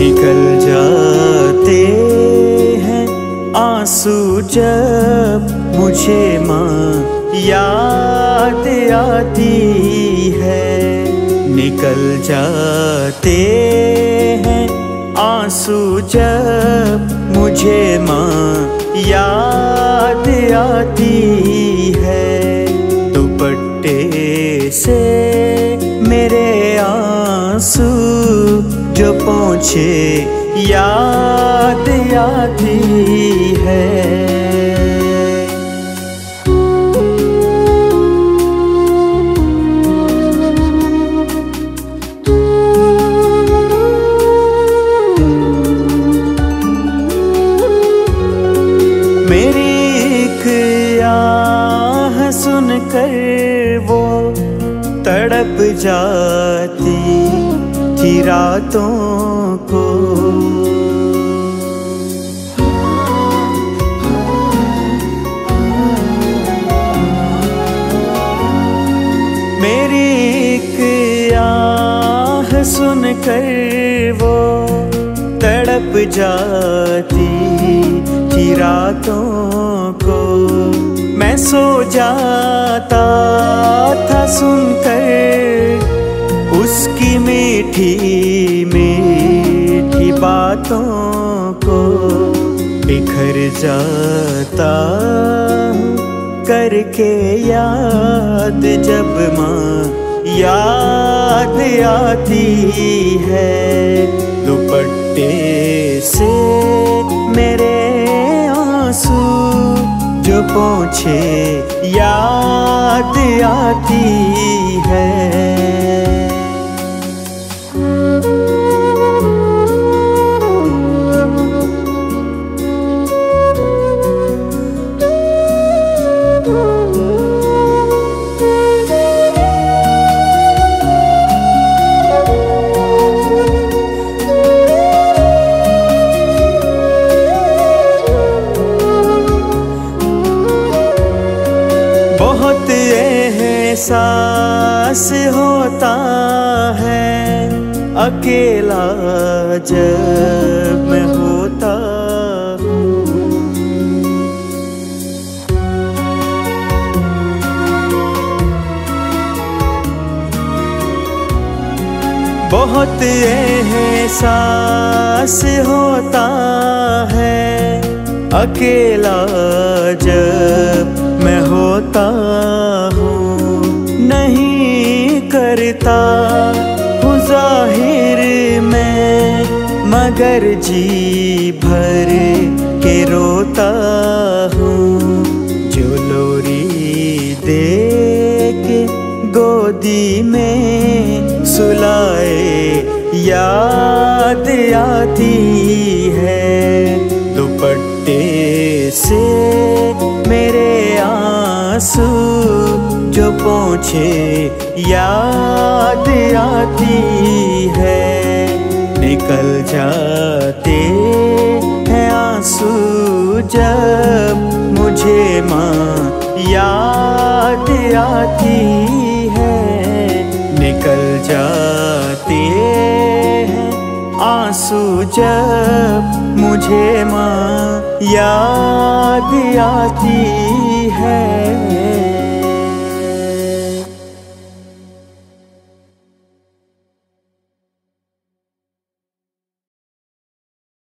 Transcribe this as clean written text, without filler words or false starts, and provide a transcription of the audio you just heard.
निकल जाते हैं आंसू जब मुझे माँ याद आती है। निकल जाते हैं आंसू जब मुझे माँ याद आती है। दुपट्टे से मेरे आंसू जो पोंछे याद आती है। मेरी एक आह सुनकर वो तड़प जाती थी रातों को। मेरी एक आह सुनकर वो तड़प जाती थी रातों को। मैं सो जाता था सुनकर उसकी मीठी मीठी बातों को। बिखर जाता करके याद जब माँ याद आती है। दुपट्टे से मेरे आंसू जो पोंछे याद आती है। बहुत एहसास होता है अकेला जब मैं होता हूँ। बहुत एहसास होता है अकेला जब मैं होता हूँ। नहीं करता हूँ जाहिर मैं मगर जी भर के रोता हूँ। जो लोरी दे के गोदी में सुलाए याद आती है। दुपट्टे से मेरे आंसू जो पोंछे याद आती है। निकल जाते हैं आंसू जब मुझे माँ याद आती है। निकल जाते हैं आंसू जब मुझे माँ याद आती है।